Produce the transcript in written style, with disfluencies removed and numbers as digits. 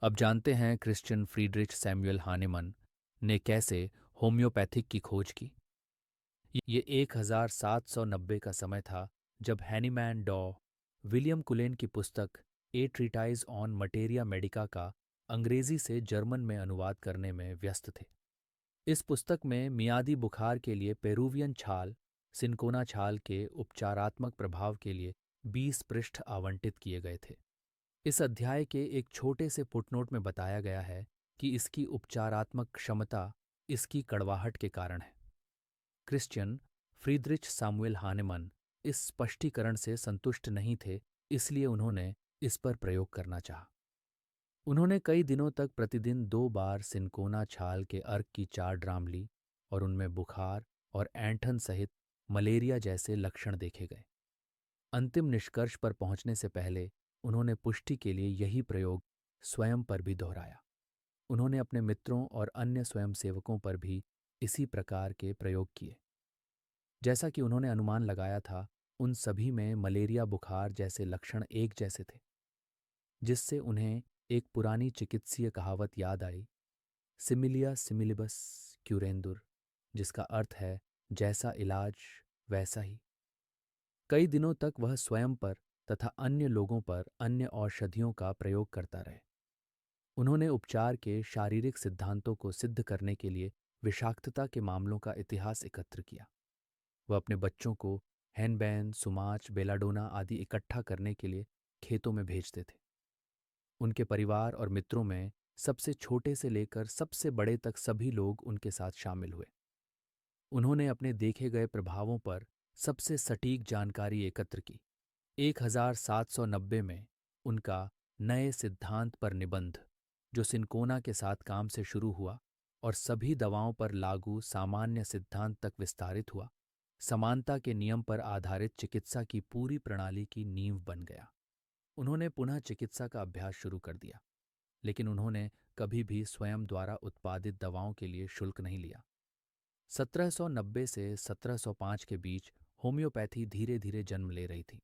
अब जानते हैं क्रिश्चियन फ्रीडरिच सैमुअल हानेमन ने कैसे होम्योपैथिक की खोज की। ये 1790 का समय था जब हैनीमैन डॉ विलियम कुलेन की पुस्तक ए ट्रीटाइज ऑन मटेरिया मेडिका का अंग्रेजी से जर्मन में अनुवाद करने में व्यस्त थे। इस पुस्तक में मियादी बुखार के लिए पेरुवियन छाल सिनकोना छाल के उपचारात्मक प्रभाव के लिए 20 पृष्ठ आवंटित किए गए थे। इस अध्याय के एक छोटे से फुटनोट में बताया गया है कि इसकी उपचारात्मक क्षमता इसकी कड़वाहट के कारण है। क्रिश्चियन फ्रीदरिच सामुएल हानेमन इस स्पष्टीकरण से संतुष्ट नहीं थे, इसलिए उन्होंने इस पर प्रयोग करना चाहा। उन्होंने कई दिनों तक प्रतिदिन 2 बार सिनकोना छाल के अर्क की 4 ड्राम ली और उनमें बुखार और ऐंठन सहित मलेरिया जैसे लक्षण देखे गए। अंतिम निष्कर्ष पर पहुंचने से पहले उन्होंने पुष्टि के लिए यही प्रयोग स्वयं पर भी दोहराया। उन्होंने अपने मित्रों और अन्य स्वयंसेवकों पर भी इसी प्रकार के प्रयोग किए। जैसा कि उन्होंने अनुमान लगाया था, उन सभी में मलेरिया बुखार जैसे लक्षण एक जैसे थे, जिससे उन्हें एक पुरानी चिकित्सीय कहावत याद आई, सिमिलिया सिमिलिबस क्यूरेंदुर, जिसका अर्थ है जैसा इलाज वैसा ही। कई दिनों तक वह स्वयं पर तथा अन्य लोगों पर अन्य औषधियों का प्रयोग करता रहे। उन्होंने उपचार के शारीरिक सिद्धांतों को सिद्ध करने के लिए विषाक्तता के मामलों का इतिहास एकत्र किया। वह अपने बच्चों को हैनबैन, सुमाच, बेलाडोना आदि इकट्ठा करने के लिए खेतों में भेजते थे। उनके परिवार और मित्रों में सबसे छोटे से लेकर सबसे बड़े तक सभी लोग उनके साथ शामिल हुए। उन्होंने अपने देखे गए प्रभावों पर सबसे सटीक जानकारी एकत्र की। 1790 में उनका नए सिद्धांत पर निबंध, जो सिनकोना के साथ काम से शुरू हुआ और सभी दवाओं पर लागू सामान्य सिद्धांत तक विस्तारित हुआ, समानता के नियम पर आधारित चिकित्सा की पूरी प्रणाली की नींव बन गया। उन्होंने पुनः चिकित्सा का अभ्यास शुरू कर दिया, लेकिन उन्होंने कभी भी स्वयं द्वारा उत्पादित दवाओं के लिए शुल्क नहीं लिया। 1790 से 1705 के बीच होम्योपैथी धीरे धीरे जन्म ले रही थी।